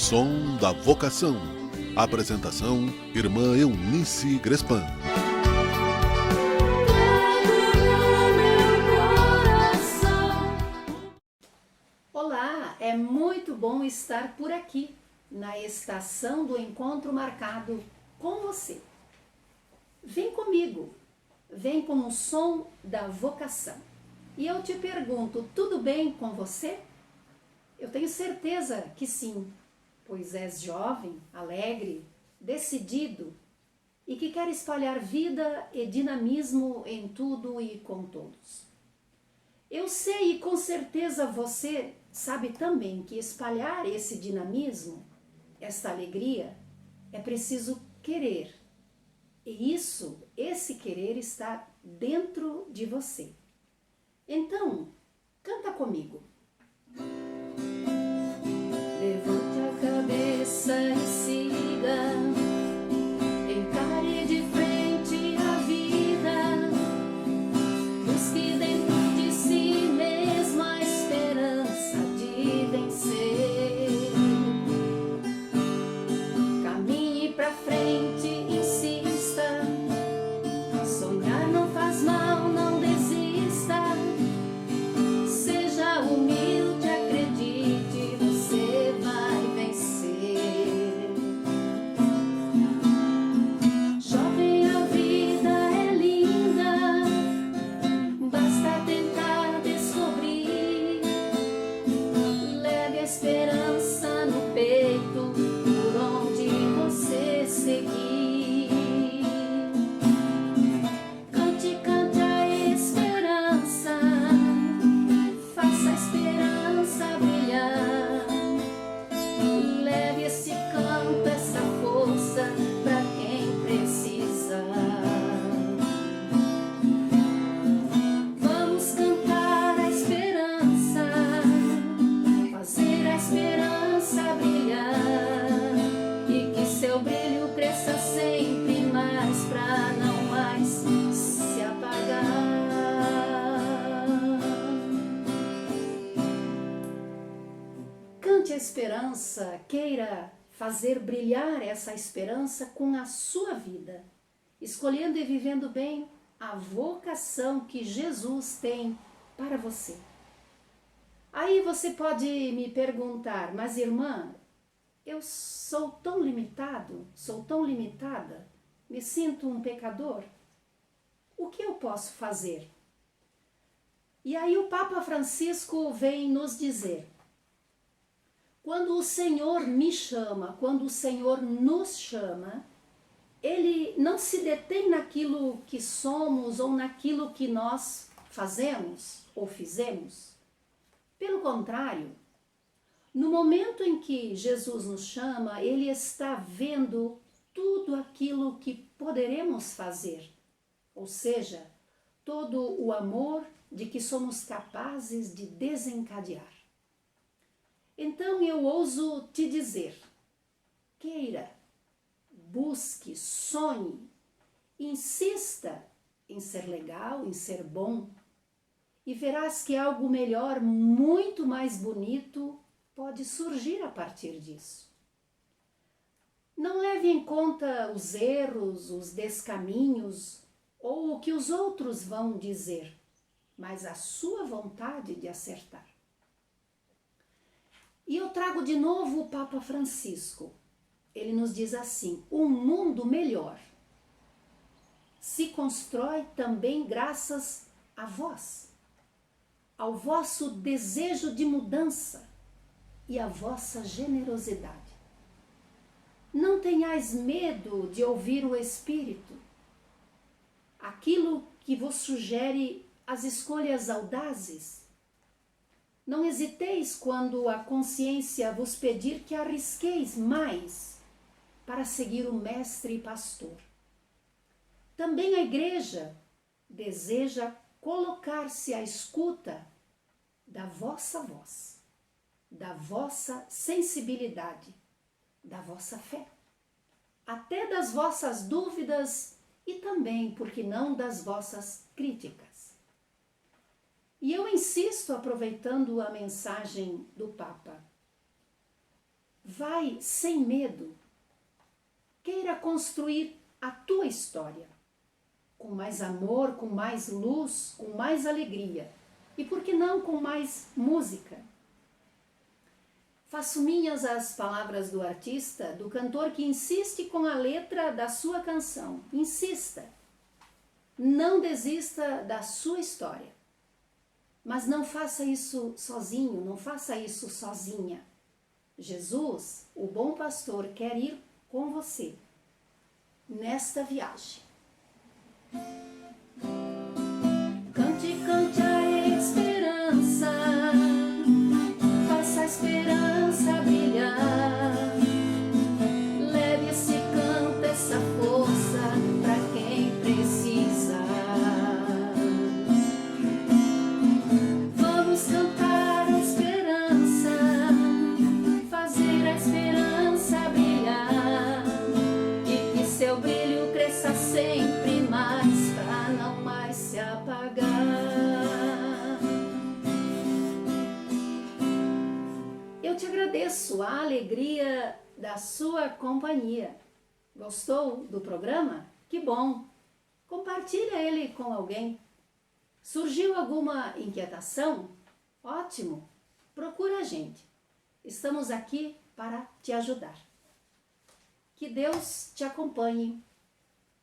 Som da Vocação. Apresentação, Irmã Eunice Grespan. Olá, é muito bom estar por aqui, na estação do encontro marcado com você. Vem comigo, vem com o som da vocação. E eu te pergunto, tudo bem com você? Eu tenho certeza que sim, pois és jovem, alegre, decidido e que quer espalhar vida e dinamismo em tudo e com todos. Eu sei e com certeza você sabe também que espalhar esse dinamismo, esta alegria, é preciso querer. E esse querer está dentro de você. Então, canta comigo. Levante a cabeça e siga, encare de frente a vida, busque dentro de si mesmo a esperança de vencer. Caminhe pra frente, insista, sonhar não faz mal, não desista, seja humilde, acredite, você vai vencer. Jovem, a vida é linda, basta tentar descobrir. Leve a esperança no peito, por onde você seguir. Cante, cante a esperança, faça a esperança brilhar. Leve esse canto, essa força pra quem precisa. Vamos cantar a esperança, fazer a esperança brilhar, e que seu brilho cresça sempre mais pra não mais se apagar. Cante a esperança, queira fazer brilhar essa esperança com a sua vida, escolhendo e vivendo bem a vocação que Jesus tem para você. Aí você pode me perguntar, mas irmã, eu sou tão limitado, sou tão limitada, me sinto um pecador. O que eu posso fazer? E aí o Papa Francisco vem nos dizer: quando o Senhor me chama, quando o Senhor nos chama, Ele não se detém naquilo que somos ou naquilo que nós fazemos ou fizemos. Pelo contrário, no momento em que Jesus nos chama, Ele está vendo tudo aquilo que poderemos fazer, ou seja, todo o amor de que somos capazes de desencadear. Então eu ouso te dizer, queira, busque, sonhe, insista em ser legal, em ser bom, e verás que algo melhor, muito mais bonito, pode surgir a partir disso. Não leve em conta os erros, os descaminhos ou o que os outros vão dizer, mas a sua vontade de acertar. E eu trago de novo o Papa Francisco. Ele nos diz assim: um mundo melhor se constrói também graças a vós, ao vosso desejo de mudança e à vossa generosidade. Não tenhais medo de ouvir o Espírito, aquilo que vos sugere as escolhas audazes. Não hesiteis quando a consciência vos pedir que arrisqueis mais para seguir o Mestre e Pastor. Também a Igreja deseja colocar-se à escuta da vossa voz, da vossa sensibilidade, da vossa fé, até das vossas dúvidas e também, por que não, das vossas críticas. E eu insisto, aproveitando a mensagem do Papa, Vai sem medo. Queira construir a tua história com mais amor, com mais luz, com mais alegria e, por que não, com mais música. Faço minhas as palavras do artista, do cantor que insiste com a letra da sua canção. Insista. Não desista da sua história. Mas não faça isso sozinho, não faça isso sozinha. Jesus, o bom pastor, quer ir com você nesta viagem. Cante, cante a esperança, faça a esperança brilhar. Leve esse canto, essa força para quem precisa. Vamos cantar a esperança, fazer a esperança brilhar, e que seu brilho cresça sempre mais, para não mais se apagar. Eu te agradeço a alegria da sua companhia. Gostou do programa? Que bom! Compartilha ele com alguém. Surgiu alguma inquietação? Ótimo! Procura a gente. Estamos aqui para te ajudar. Que Deus te acompanhe.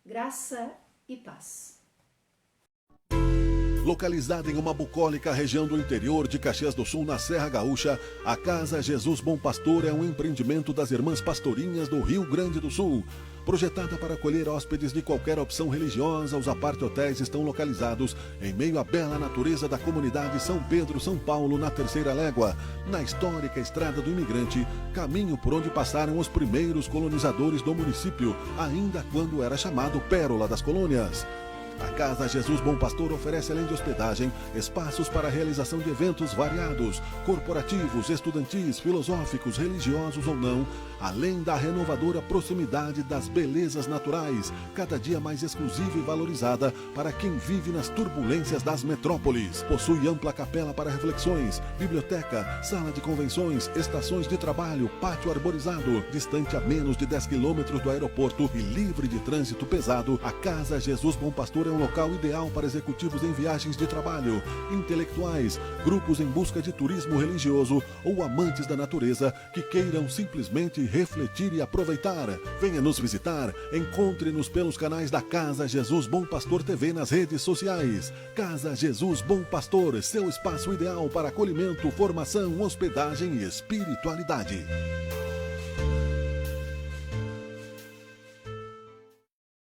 Graça e paz. Localizada em uma bucólica região do interior de Caxias do Sul, na Serra Gaúcha, a Casa Jesus Bom Pastor é um empreendimento das Irmãs Pastorinhas do Rio Grande do Sul. Projetada para acolher hóspedes de qualquer opção religiosa, os apart-hotéis estão localizados em meio à bela natureza da comunidade São Pedro, São Paulo, na Terceira Légua, na histórica Estrada do Imigrante, caminho por onde passaram os primeiros colonizadores do município, ainda quando era chamado Pérola das Colônias. A Casa Jesus Bom Pastor oferece, além de hospedagem, espaços para a realização de eventos variados, corporativos, estudantis, filosóficos, religiosos ou não, além da renovadora proximidade das belezas naturais, cada dia mais exclusiva e valorizada para quem vive nas turbulências das metrópoles. Possui ampla capela para reflexões, biblioteca, sala de convenções, estações de trabalho, pátio arborizado. Distante a menos de 10 quilômetros do aeroporto e livre de trânsito pesado, a Casa Jesus Bom Pastor é um local ideal para executivos em viagens de trabalho, intelectuais, grupos em busca de turismo religioso ou amantes da natureza que queiram simplesmente refletir e aproveitar. Venha nos visitar, encontre-nos pelos canais da Casa Jesus Bom Pastor TV nas redes sociais. Casa Jesus Bom Pastor, seu espaço ideal para acolhimento, formação, hospedagem e espiritualidade.